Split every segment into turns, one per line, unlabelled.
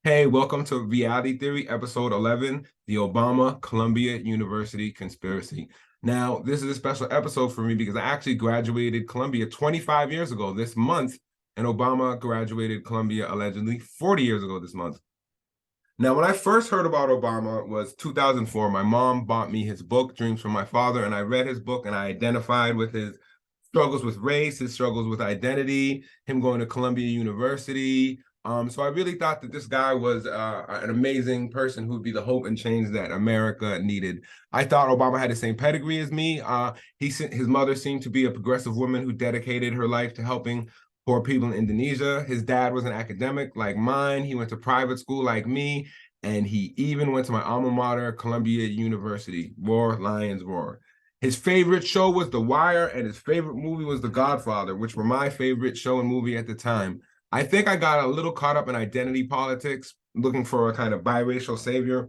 Hey, welcome to Reality Theory, episode 11, the Obama Columbia University Conspiracy. Now, this is a special episode for me because I actually graduated Columbia 25 years ago this month, and Obama graduated Columbia allegedly 40 years ago this month. Now, when I first heard about Obama was 2004. My mom bought me his book, Dreams from My Father, and I read his book and I identified with his struggles with race, his struggles with identity, him going to Columbia University. So I really thought that this guy was an amazing person who'd be the hope and change that America needed. I thought Obama had the same pedigree as me. His mother seemed to be a progressive woman who dedicated her life to helping poor people in Indonesia. His dad was an academic like mine. He went to private school like me, and he even went to my alma mater, Columbia University. Roar, Lions, roar. His favorite show was The Wire, and his favorite movie was The Godfather, which were my favorite show and movie at the time. I think I got a little caught up in identity politics, looking for a kind of biracial savior,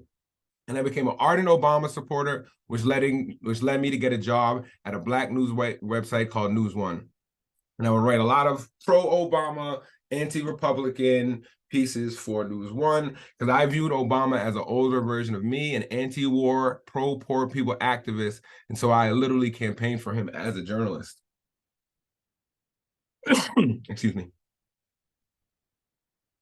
and I became an ardent Obama supporter, which led me to get a job at a Black news website called News One. And I would write a lot of pro-Obama, anti-Republican pieces for News One because I viewed Obama as an older version of me, an anti-war, pro-poor people activist. And so I literally campaigned for him as a journalist. Excuse me.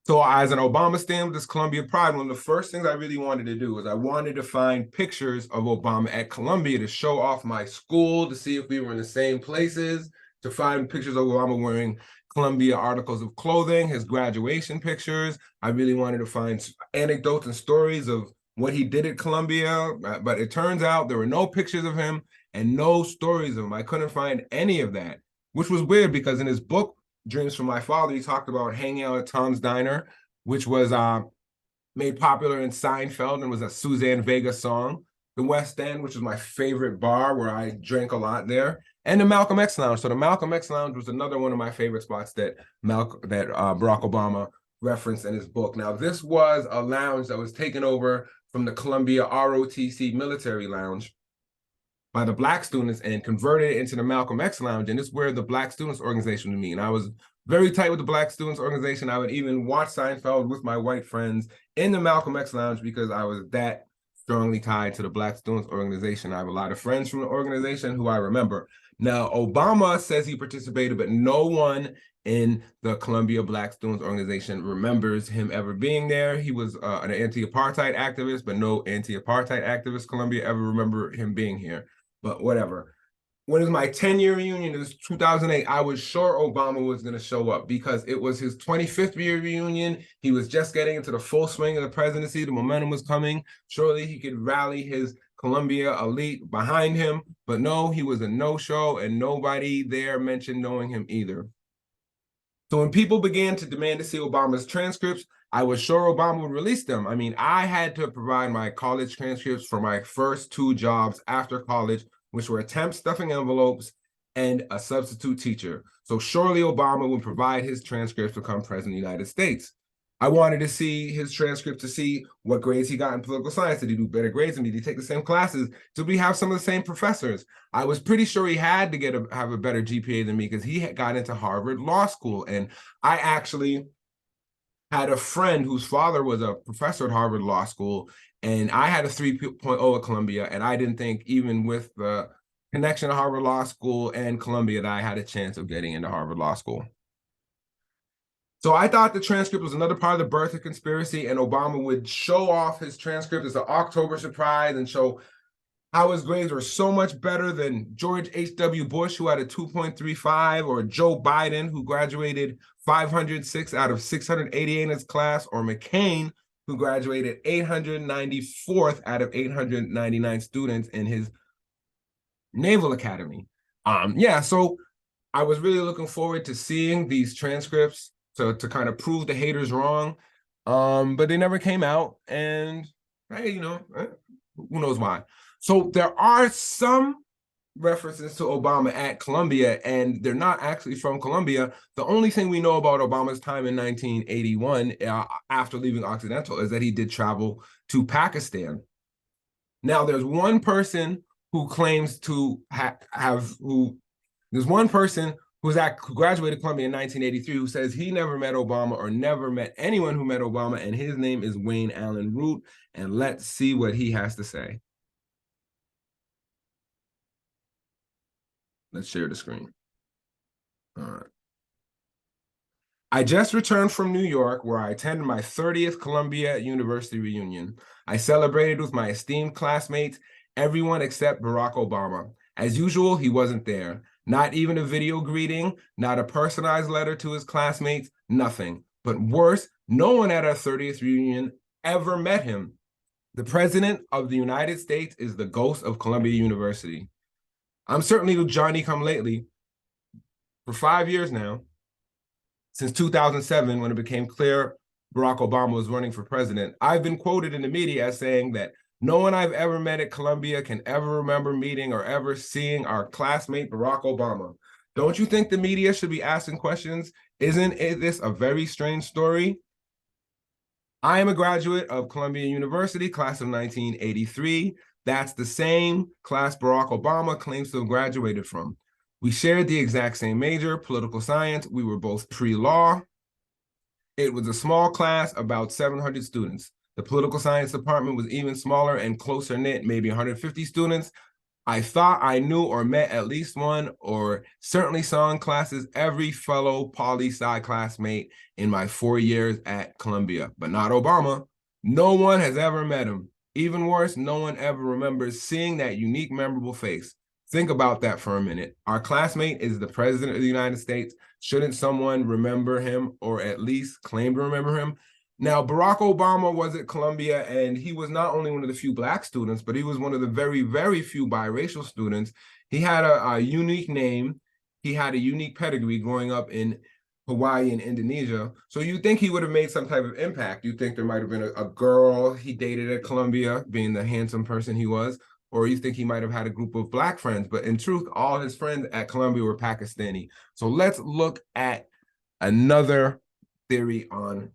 So as an Obama stand with this Columbia Pride, one of the first things I really wanted to do was I wanted to find pictures of Obama at Columbia to show off my school, to see if we were in the same places, to find pictures of Obama wearing Columbia articles of clothing, his graduation pictures. I really wanted to find anecdotes and stories of what he did at Columbia, but it turns out there were no pictures of him and no stories of him. I couldn't find any of that, which was weird because in his book, Dreams from My Father, he talked about hanging out at Tom's Diner, which was made popular in Seinfeld and was a Suzanne Vega song. The West End, which is my favorite bar where I drank a lot there, and the Malcolm X Lounge. So the Malcolm X Lounge was another one of my favorite spots that Barack Obama referenced in his book. Now, this was a lounge that was taken over from the Columbia ROTC Military Lounge by the Black students and converted it into the Malcolm X Lounge. And it's where the Black Students Organization would meet. And I was very tight with the Black Students Organization. I would even watch Seinfeld with my white friends in the Malcolm X Lounge because I was that strongly tied to the Black Students Organization. I have a lot of friends from the organization who I remember. Now, Obama says he participated, but no one in the Columbia Black Students Organization remembers him ever being there. He was an anti-apartheid activist, but no anti-apartheid activist Columbia ever remember him being here. But whatever. When it was my 10-year reunion, it was 2008, I was sure Obama was going to show up because it was his 25th year reunion. He was just getting into the full swing of the presidency. The momentum was coming. Surely he could rally his Columbia elite behind him. But no, he was a no-show, and nobody there mentioned knowing him either. So when people began to demand to see Obama's transcripts, I was sure Obama would release them. I mean, I had to provide my college transcripts for my first two jobs after college, which were attempt stuffing envelopes and a substitute teacher. So surely Obama would provide his transcripts to become president of the United States. I wanted to see his transcript to see what grades he got in political science. Did he do better grades than me? Did he take the same classes? Did we have some of the same professors? I was pretty sure he had to have a better GPA than me because he got into Harvard Law School. And I actually had a friend whose father was a professor at Harvard Law School, and I had a 3.0 at Columbia, and I didn't think even with the connection to Harvard Law School and Columbia that I had a chance of getting into Harvard Law School. So I thought the transcript was another part of the birther conspiracy, and Obama would show off his transcript as an October surprise and show how his grades were so much better than George H.W. Bush, who had a 2.35, or Joe Biden, who graduated 506 out of 688 in his class, or McCain, who graduated 894th out of 899 students in his Naval Academy. So I was really looking forward to seeing these transcripts to kind of prove the haters wrong. But they never came out, and hey, who knows why. So there are some references to Obama at Columbia, and they're not actually from Columbia. The only thing we know about Obama's time in 1981, after leaving Occidental, is that he did travel to Pakistan. Now, there's one person who claims to there's one person who graduated Columbia in 1983, who says he never met Obama or never met anyone who met Obama, and his name is Wayne Allen Root. And let's see what he has to say. Let's share the screen. All right. I just returned from New York, where I attended my 30th Columbia University reunion. I celebrated with my esteemed classmates, everyone except Barack Obama. As usual, he wasn't there. Not even a video greeting, not a personalized letter to his classmates, nothing. But worse, no one at our 30th reunion ever met him. The President of the United States is the ghost of Columbia University. I'm certainly Johnny come lately for 5 years now, since 2007, when it became clear Barack Obama was running for president. I've been quoted in the media as saying that no one I've ever met at Columbia can ever remember meeting or ever seeing our classmate Barack Obama. Don't you think the media should be asking questions? Isn't this a very strange story? I am a graduate of Columbia University, class of 1983. That's the same class Barack Obama claims to have graduated from. We shared the exact same major, political science. We were both pre-law. It was a small class, about 700 students. The political science department was even smaller and closer knit, maybe 150 students. I thought I knew or met at least one, or certainly saw in classes every fellow poli-sci classmate in my 4 years at Columbia, but not Obama. No one has ever met him. Even worse, no one ever remembers seeing that unique, memorable face. Think about that for a minute. Our classmate is the President of the United States. Shouldn't someone remember him, or at least claim to remember him? Now, Barack Obama was at Columbia, and he was not only one of the few Black students, but he was one of the very, very few biracial students. He had a unique name. He had a unique pedigree growing up in Hawaii and Indonesia. So you think he would have made some type of impact. You think there might have been a girl he dated at Columbia, being the handsome person he was, or you think he might have had a group of Black friends. But in truth, all his friends at Columbia were Pakistani. So let's look at another theory on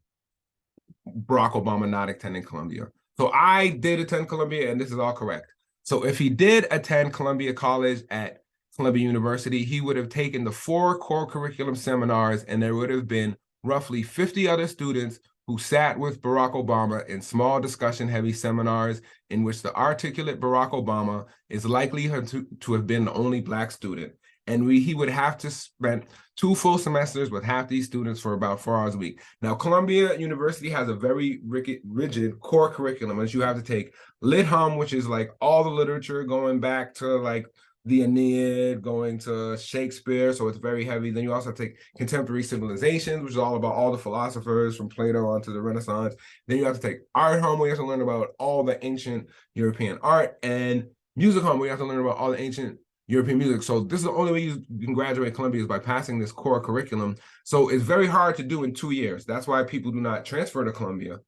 Barack Obama not attending Columbia. So I did attend Columbia, and this is all correct. So if he did attend Columbia College at Columbia University, he would have taken the 4 core curriculum seminars, and there would have been roughly 50 other students who sat with Barack Obama in small discussion-heavy seminars in which the articulate Barack Obama is likely to have been the only Black student. And he would have to spend 2 full semesters with half these students for about 4 hours a week. Now, Columbia University has a very rigid core curriculum, as you have to take Lit Hum, which is like all the literature going back to like the Aeneid, going to Shakespeare, so it's very heavy. Then you also take Contemporary Civilizations, which is all about all the philosophers from Plato onto the Renaissance. Then you have to take Art Hum, where you have to learn about all the ancient European art, and Music Hum, where you have to learn about all the ancient European music. So this is the only way you can graduate Columbia, is by passing this core curriculum. So it's very hard to do in 2 years. That's why people do not transfer to Columbia,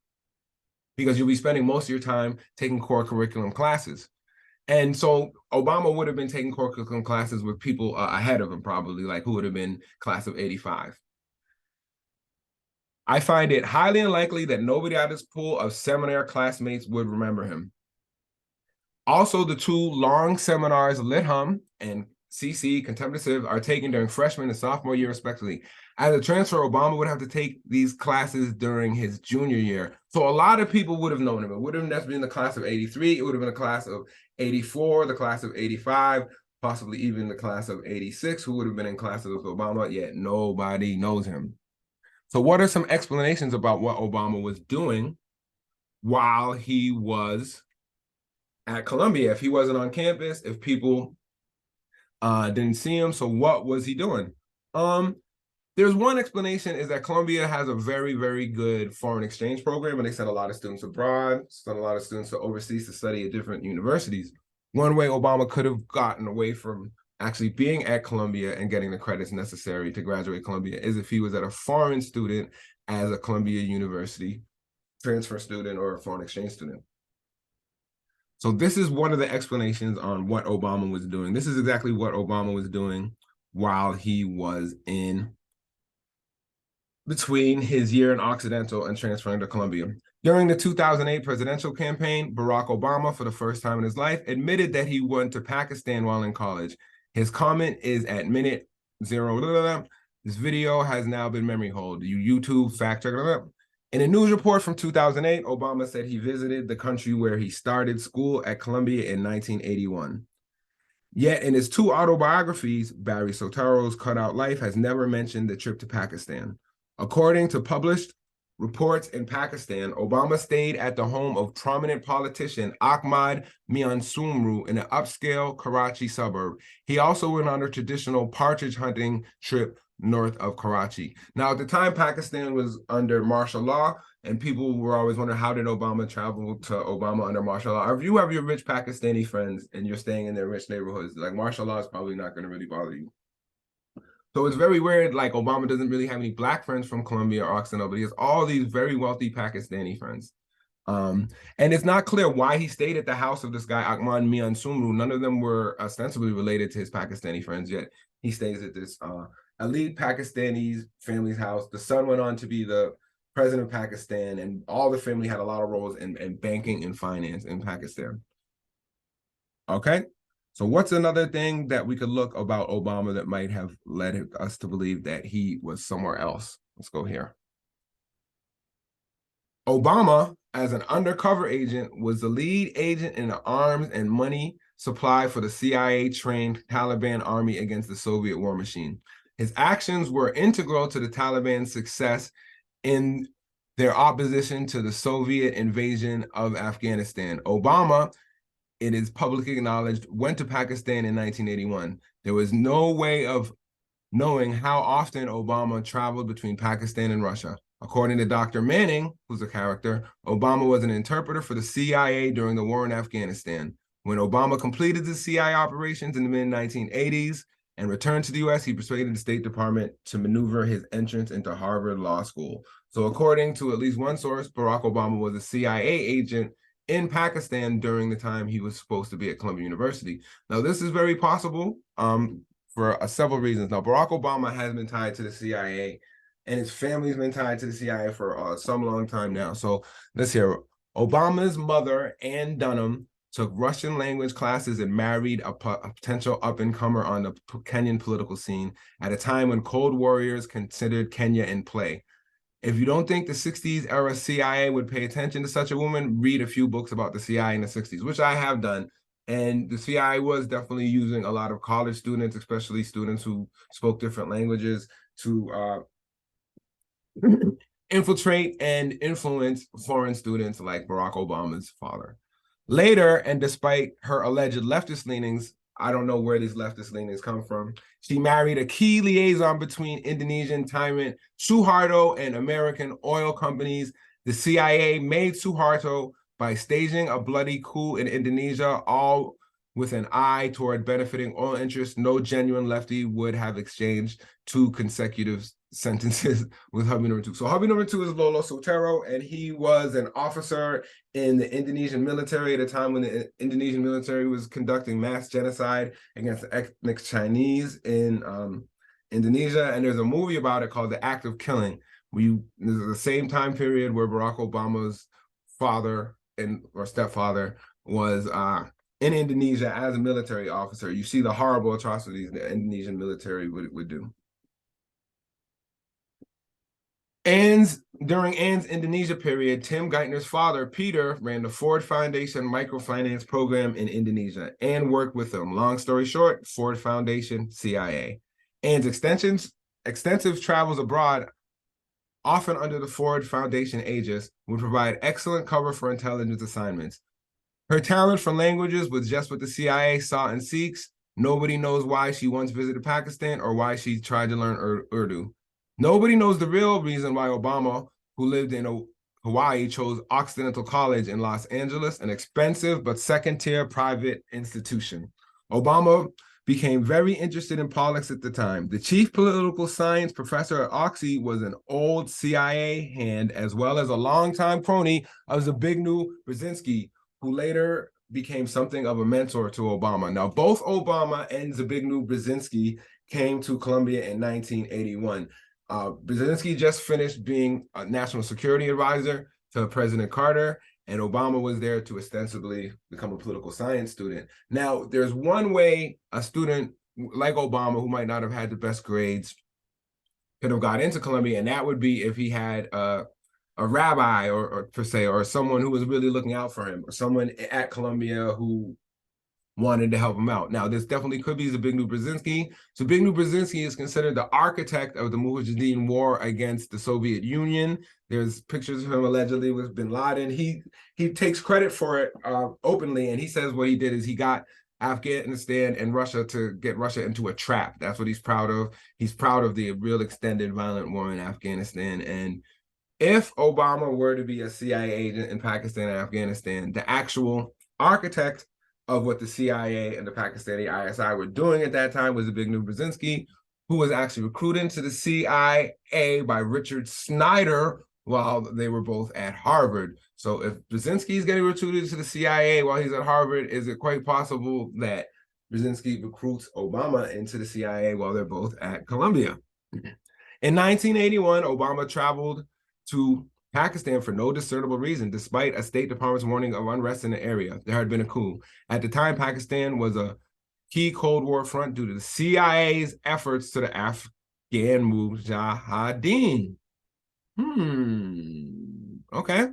because you'll be spending most of your time taking core curriculum classes. And so Obama would have been taking core curriculum classes with people ahead of him, probably, like who would have been class of 85. I find it highly unlikely that nobody out of this pool of seminar classmates would remember him. Also, the 2 long seminars, Lit Hum and CC, Contemplative, are taken during freshman and sophomore year, respectively. As a transfer, Obama would have to take these classes during his junior year. So a lot of people would have known him. It would have necessarily been the class of 83. It would have been the class of 84, the class of 85, possibly even the class of 86, who would have been in classes with Obama, yet nobody knows him. So what are some explanations about what Obama was doing while he was at Columbia? If he wasn't on campus, if people didn't see him, so what was he doing? There's one explanation, is that Columbia has a very, very good foreign exchange program, and they send a lot of students abroad, send a lot of students to overseas to study at different universities. One way Obama could have gotten away from actually being at Columbia and getting the credits necessary to graduate Columbia is if he was at a foreign student as a Columbia University transfer student or a foreign exchange student. So this is one of the explanations on what Obama was doing. This is exactly what Obama was doing while he was in between his year in Occidental and transferring to Columbia. During the 2008 presidential campaign, Barack Obama, for the first time in his life, admitted that he went to Pakistan while in college. His comment is at minute This video has now been memory hold. You YouTube fact check it. In a news report from 2008, Obama said he visited the country where he started school at Columbia in 1981. Yet in his two autobiographies, Barry Soetoro's Cutout Life has never mentioned the trip to Pakistan. According to published reports in Pakistan, Obama stayed at the home of prominent politician Ahmad Mian Sumru in an upscale Karachi suburb. He also went on a traditional partridge hunting trip north of Karachi. Now, at the time, Pakistan was under martial law, and people were always wondering, how did Obama travel to Obama under martial law? If you have your rich Pakistani friends and you're staying in their rich neighborhoods, like martial law is probably not going to really bother you. So it's very weird, like Obama doesn't really have any black friends from Colombia or Occidental, but he has all these very wealthy Pakistani friends. And it's not clear why he stayed at the house of this guy, Ahmad Mian Sumru. None of them were ostensibly related to his Pakistani friends, yet he stays at this elite Pakistani family's house. The son went on to be the president of Pakistan, and all the family had a lot of roles in banking and finance in Pakistan. Okay, so what's another thing that we could look about Obama that might have led us to believe that he was somewhere else? Let's go here. Obama, as an undercover agent, was the lead agent in the arms and money supply for the CIA-trained Taliban army against the Soviet war machine. His actions were integral to the Taliban's success in their opposition to the Soviet invasion of Afghanistan. Obama, it is publicly acknowledged, went to Pakistan in 1981. There was no way of knowing how often Obama traveled between Pakistan and Russia. According to Dr. Manning, who's a character, Obama was an interpreter for the CIA during the war in Afghanistan. When Obama completed the CIA operations in the mid-1980s and returned to the US, he persuaded the State Department to maneuver his entrance into Harvard Law School. So according to at least one source, Barack Obama was a CIA agent in Pakistan during the time he was supposed to be at Columbia University. Now, this is very possible for several reasons. Now, Barack Obama has been tied to the CIA, and his family's been tied to the CIA for some long time now. So let's hear it. Obama's mother, Ann Dunham, took Russian language classes and married a potential up-and-comer on the Kenyan political scene at a time when Cold Warriors considered Kenya in play. If you don't think the 60s era CIA would pay attention to such a woman, read a few books about the CIA in the 60s, which I have done. And the CIA was definitely using a lot of college students, especially students who spoke different languages, to infiltrate and influence foreign students like Barack Obama's father. Later, and despite her alleged leftist leanings, I don't know where these leftist leanings come from, she married a key liaison between Indonesian tyrant Suharto and American oil companies. The CIA made Suharto by staging a bloody coup in Indonesia, all with an eye toward benefiting oil interests. No genuine lefty would have exchanged 2 consecutive sentences with hubby number 2. So hubby number 2 is Lolo Soetoro, and he was an officer in the Indonesian military at a time when the Indonesian military was conducting mass genocide against the ethnic Chinese in Indonesia. And there's a movie about it called The Act of Killing. This is the same time period where Barack Obama's father or stepfather was in Indonesia as a military officer. You see the horrible atrocities the Indonesian military would do. During Ann's Indonesia period, Tim Geithner's father, Peter, ran the Ford Foundation microfinance program in Indonesia and worked with them. Long story short, Ford Foundation, CIA. Ann's extensive travels abroad, often under the Ford Foundation aegis, would provide excellent cover for intelligence assignments. Her talent for languages was just what the CIA saw and seeks. Nobody knows why she once visited Pakistan or why she tried to learn Urdu. Nobody knows the real reason why Obama, who lived in Hawaii, chose Occidental College in Los Angeles, an expensive but second-tier private institution. Obama became very interested in politics at the time. The chief political science professor at Oxy was an old CIA hand, as well as a longtime crony of Zbigniew Brzezinski, who later became something of a mentor to Obama. Now, both Obama and Zbigniew Brzezinski came to Columbia in 1981. Brzezinski just finished being a national security advisor to President Carter, and Obama was there to ostensibly become a political science student. Now, there's one way a student like Obama, who might not have had the best grades, could have got into Columbia, and that would be if he had a rabbi or per se, or someone who was really looking out for him, or someone at Columbia who wanted to help him out. Now, this definitely could be Zbigniew Brzezinski. Zbigniew Brzezinski is considered the architect of the Mujahideen war against the Soviet Union. There's pictures of him allegedly with bin Laden. He takes credit for it openly, and he says what he did is he got Afghanistan and Russia to get Russia into a trap. That's what he's proud of. He's proud of the real extended violent war in Afghanistan. And if Obama were to be a CIA agent in Pakistan and Afghanistan, the actual architect of what the CIA and the Pakistani ISI were doing at that time was Zbigniew Brzezinski, who was actually recruited into the CIA by Richard Snyder while they were both at Harvard. So if Brzezinski is getting recruited to the CIA while he's at Harvard, is it quite possible that Brzezinski recruits Obama into the CIA while they're both at Columbia? In 1981, Obama traveled to Pakistan for no discernible reason, despite a State Department's warning of unrest in the area. There had been a coup. At the time, Pakistan was a key Cold War front due to the CIA's efforts to the Afghan Mujahideen. Okay.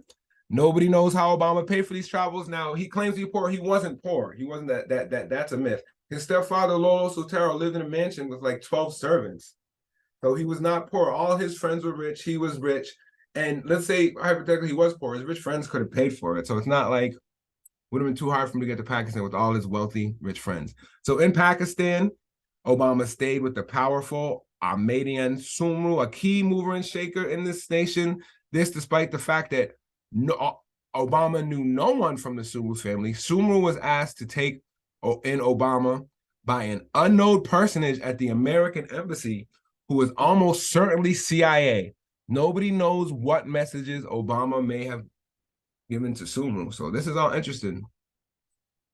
Nobody knows how Obama paid for these travels. Now, he claims to be poor. He wasn't poor. He wasn't that's a myth. His stepfather, Lolo Sotero, lived in a mansion with like 12 servants. So he was not poor. All his friends were rich. He was rich. And let's say, hypothetically, he was poor. His rich friends could have paid for it. So it's not like it would have been too hard for him to get to Pakistan with all his wealthy, rich friends. So in Pakistan, Obama stayed with the powerful Ahmadiyyan Sumru, a key mover and shaker in this nation. This despite the fact that Obama knew no one from the Sumru family. Sumru was asked to take in Obama by an unknown personage at the American embassy who was almost certainly CIA. Nobody knows what messages Obama may have given to Sumru. So this is all interesting.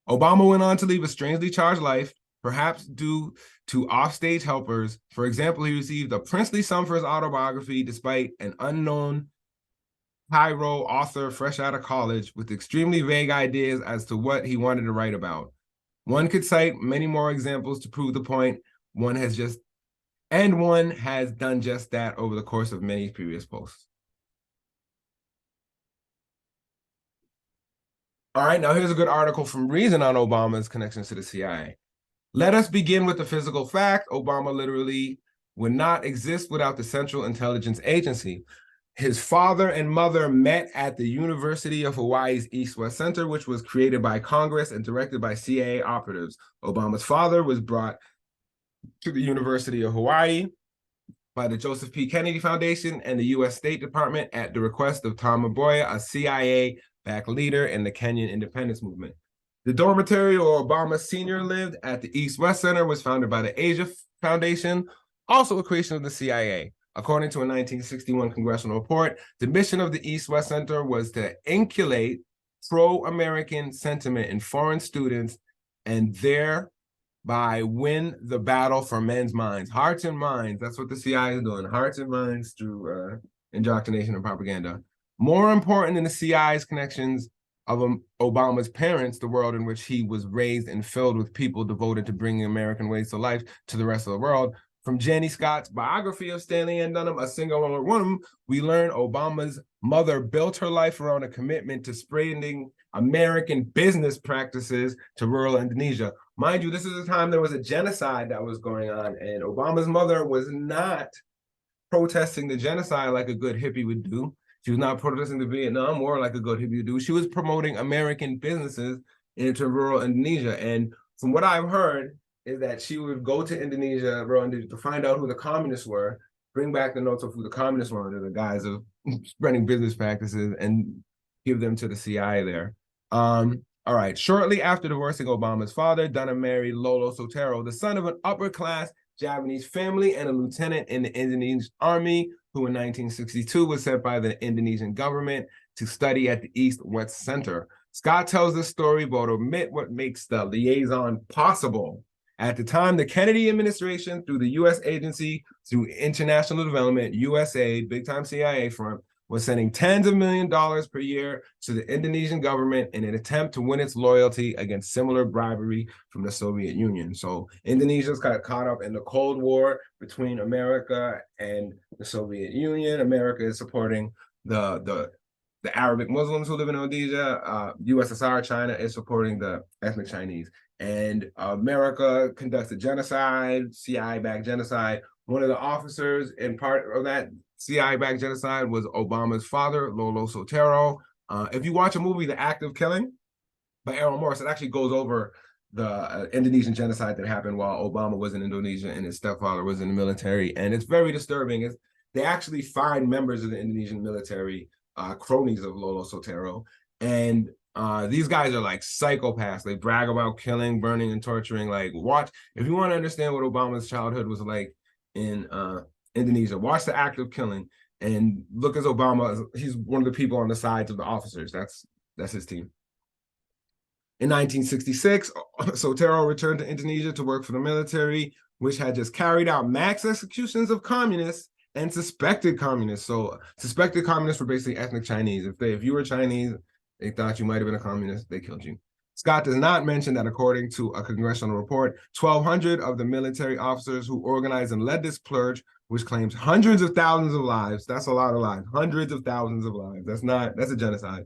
Obama went on to lead a strangely charged life, perhaps due to offstage helpers. For example, he received a princely sum for his autobiography, despite an unknown Cairo author fresh out of college with extremely vague ideas as to what he wanted to write about. One could cite many more examples to prove the point. One has done just that over the course of many previous posts. All right, now here's a good article from Reason on Obama's connections to the CIA. Let us begin with the physical fact. Obama literally would not exist without the Central Intelligence Agency. His father and mother met at the University of Hawaii's East-West Center, which was created by Congress and directed by CIA operatives. Obama's father was brought to the University of Hawaii by the Joseph P. Kennedy Foundation and the U.S. State Department at the request of Tom Mboya, a CIA-backed leader in the Kenyan independence movement. The dormitory where Obama Sr. lived at the East-West Center was founded by the Asia Foundation, also a creation of the CIA. According to a 1961 congressional report, the mission of the East-West Center was to inculcate pro-American sentiment in foreign students and thereby win the battle for men's minds. Hearts and minds, that's what the CIA is doing. Hearts and minds through indoctrination and propaganda. More important than the CIA's connections of Obama's parents, the world in which he was raised and filled with people devoted to bringing American ways to life to the rest of the world. From Jenny Scott's biography of Stanley Ann Dunham, A Single Woman, we learn Obama's mother built her life around a commitment to spreading American business practices to rural Indonesia. Mind you, this is the time there was a genocide that was going on, and Obama's mother was not protesting the genocide like a good hippie would do. She was not protesting the Vietnam War like a good hippie would do. She was promoting American businesses into rural Indonesia. And from what I've heard, is that she would go to Indonesia, to find out who the communists were, bring back the notes of who the communists were under the guise of spreading business practices, and give them to the CIA there. All right, shortly after divorcing Obama's father, Dunham married Lolo Sotero, the son of an upper-class Japanese family and a lieutenant in the Indonesian army, who in 1962 was sent by the Indonesian government to study at the East-West Center. Scott tells this story, but omit what makes the liaison possible. At the time, the Kennedy administration, through the U.S. Agency through International Development, USAID, big-time CIA front, was sending tens of millions of dollars per year to the Indonesian government in an attempt to win its loyalty against similar bribery from the Soviet Union. So Indonesia's got caught up in the Cold War between America and the Soviet Union. America is supporting the Arabic Muslims who live in Indonesia. USSR, China, is supporting the ethnic Chinese. And America conducts a genocide, CIA-backed genocide. One of the officers in part of that CIA-backed genocide was Obama's father, Lolo Sotero. If you watch a movie, The Act of Killing, by Errol Morris, it actually goes over the Indonesian genocide that happened while Obama was in Indonesia and his stepfather was in the military. And it's very disturbing. They actually find members of the Indonesian military, cronies of Lolo Sotero. And these guys are like psychopaths. They brag about killing, burning, and torturing. Like, watch, if you want to understand what Obama's childhood was like in Indonesia, watch The Act of Killing and look at Obama. He's one of the people on the sides of the officers. That's his team. In 1966, Sotero returned to Indonesia to work for the military, which had just carried out mass executions of communists and suspected communists. So suspected communists were basically ethnic Chinese. If you were Chinese, they thought you might have been a communist, they killed you. Scott does not mention that according to a congressional report, 1,200 of the military officers who organized and led this purge, which claims hundreds of thousands of lives, that's a lot of lives, hundreds of thousands of lives, that's a genocide,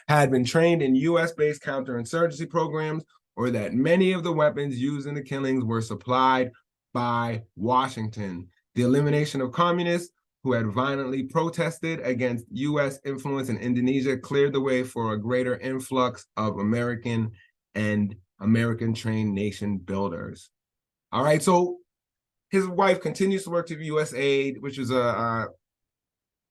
had been trained in US-based counterinsurgency programs, or that many of the weapons used in the killings were supplied by Washington. The elimination of communists who had violently protested against US influence in Indonesia cleared the way for a greater influx of American and American-trained nation builders. All right, so his wife continues to work to USAID, which is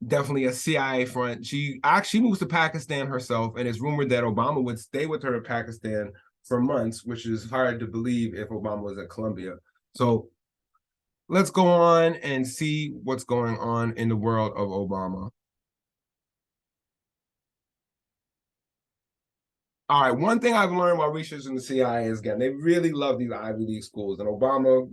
definitely a CIA front. She actually moves to Pakistan herself, and it's rumored that Obama would stay with her in Pakistan for months, which is hard to believe if Obama was at Columbia. So let's go on and see what's going on in the world of Obama. All right, one thing I've learned while researching the CIA is, again, they really love these Ivy League schools. And Obama,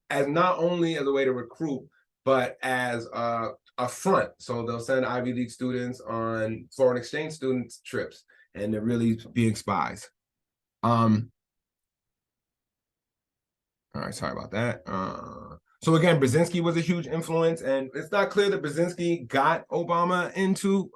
as not only as a way to recruit, but as a front. So they'll send Ivy League students on foreign exchange students trips, and they're really being spies. All right, sorry about that. So again, Brzezinski was a huge influence, and it's not clear that Brzezinski got Obama into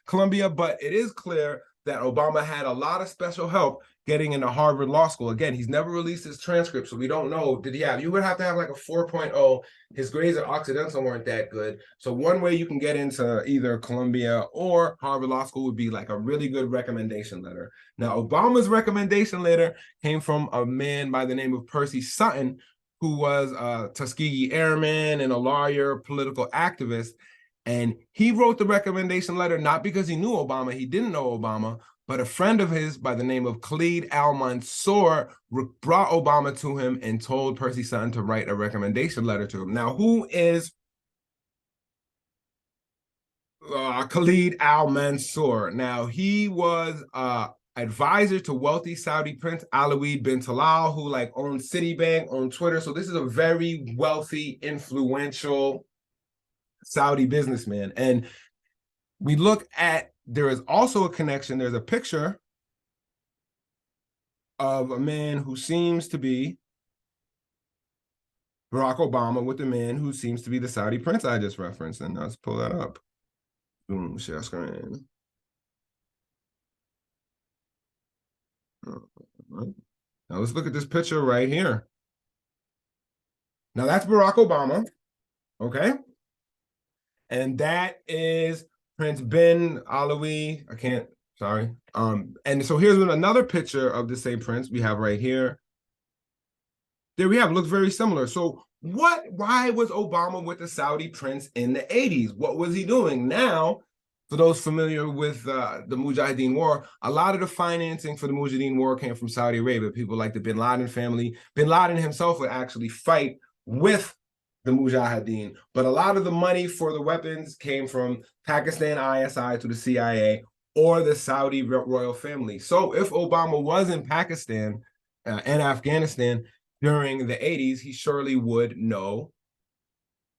Columbia, but it is clear that Obama had a lot of special help getting into Harvard Law School. Again, he's never released his transcript, so we don't know. You would have to have like a 4.0. His grades at Occidental weren't that good. So one way you can get into either Columbia or Harvard Law School would be like a really good recommendation letter. Now, Obama's recommendation letter came from a man by the name of Percy Sutton, who was a Tuskegee Airman and a lawyer, political activist. And he wrote the recommendation letter not because he knew Obama, he didn't know Obama, but a friend of his by the name of Khalid al-Mansour brought Obama to him and told Percy Sutton to write a recommendation letter to him. Now, who is Khalid al-Mansour? Now, he was advisor to wealthy Saudi Prince Alawid bin Talal, who owned Citibank, owned Twitter. So this is a very wealthy, influential Saudi businessman. And we look at, there is also a connection. There's a picture of a man who seems to be Barack Obama with the man who seems to be the Saudi prince I just referenced. And let's pull that up. Boom, share screen. Now let's look at this picture right here. Now that's Barack Obama, okay? And that is Prince bin Alawi. And so here's another picture of the same prince we have right here. There we have, looks very similar. So why was Obama with the Saudi prince in the 80s? What was he doing? Now, for those familiar with the Mujahideen War, a lot of the financing for the Mujahideen War came from Saudi Arabia. People like the Bin Laden family. Bin Laden himself would actually fight with the Mujahideen, but a lot of the money for the weapons came from Pakistan ISI to the CIA or the Saudi royal family. So if Obama was in Pakistan and Afghanistan during the 80s, he surely would know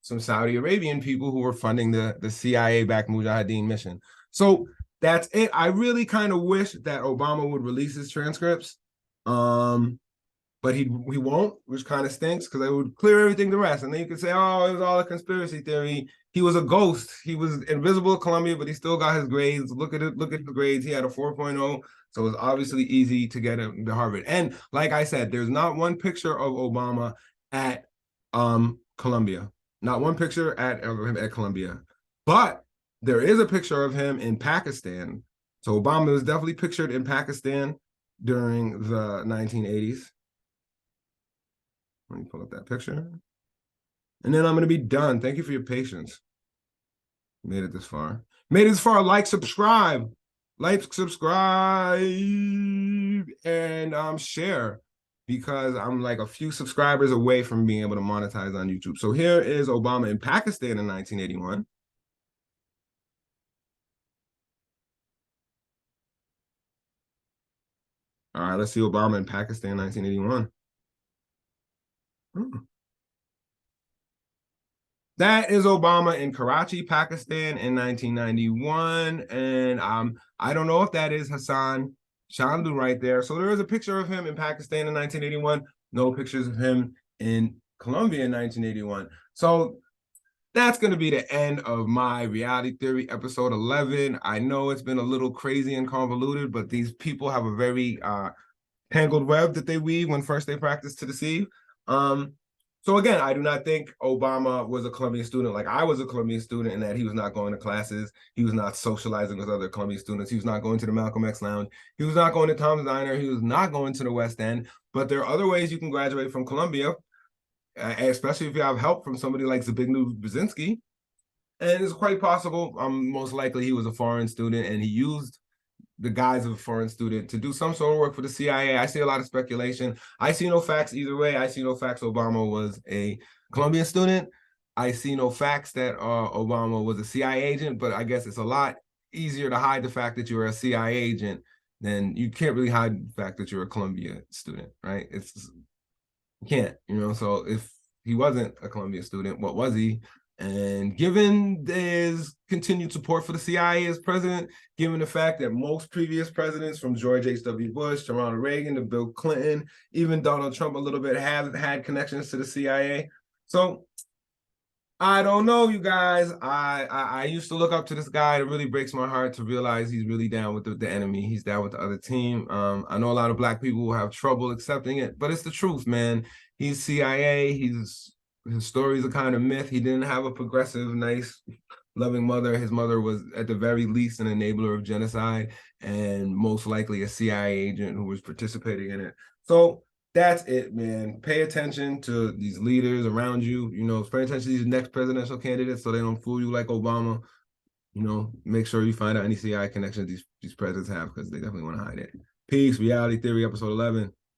some Saudi Arabian people who were funding the CIA-backed Mujahideen mission. So that's it. I really kind of wish that Obama would release his transcripts. But he won't, which kind of stinks because it would clear everything the rest. And then you could say, oh, it was all a conspiracy theory. He was a ghost. He was invisible at Columbia, but he still got his grades. Look at it. Look at the grades. He had a 4.0. So it's obviously easy to get him to Harvard. And like I said, there's not one picture of Obama at Columbia. Not one picture of him at Columbia. But there is a picture of him in Pakistan. So Obama was definitely pictured in Pakistan during the 1980s. Let me pull up that picture. And then I'm going to be done. Thank you for your patience. Made it this far. Made it this far. Like, subscribe. Like, subscribe, and share, because I'm like a few subscribers away from being able to monetize on YouTube. So here is Obama in Pakistan in 1981. All right, let's see Obama in Pakistan, 1981. That is Obama in Karachi, Pakistan in 1991. And I don't know if that is Hassan Chandu right there. So there is a picture of him in Pakistan in 1981. No pictures of him in Colombia in 1981. So that's going to be the end of my reality theory episode 11. I know it's been a little crazy and convoluted, but these people have a very tangled web that they weave when first they practice to deceive. So again, I do not think Obama was a Columbia student like I was a Columbia student, and that he was not going to classes. He was not socializing with other Columbia students. He was not going to the Malcolm X Lounge. He was not going to Tom's Diner. He was not going to the West End. But there are other ways you can graduate from Columbia, especially if you have help from somebody like Zbigniew Brzezinski. And it's quite possible, most likely he was a foreign student, and he used the guise of a foreign student to do some sort of work for the CIA. I see a lot of speculation. I see no facts either way. I see no facts Obama was a Colombian student. I see no facts that Obama was a CIA agent, but I guess it's a lot easier to hide the fact that you're a CIA agent than you can't really hide the fact that you're a Columbia student, right? You can't, so if he wasn't a Columbia student, what was he? And given his continued support for the CIA as president, given the fact that most previous presidents, from George H.W. Bush to Ronald Reagan to Bill Clinton, even Donald Trump a little bit, have had connections to the CIA. So I don't know, you guys. I used to look up to this guy. It really breaks my heart to realize he's really down with the enemy. He's down with the other team. I know a lot of Black people will have trouble accepting it, but it's the truth, man. He's CIA. His story is a kind of myth. He didn't have a progressive, nice, loving mother. His mother was, at the very least, an enabler of genocide, and most likely a CIA agent who was participating in it. So that's it, man. Pay attention to these leaders around you. Pay attention to these next presidential candidates so they don't fool you like Obama. Make sure you find out any CIA connections these presidents have, because they definitely want to hide it. Peace. Reality Theory, episode 11.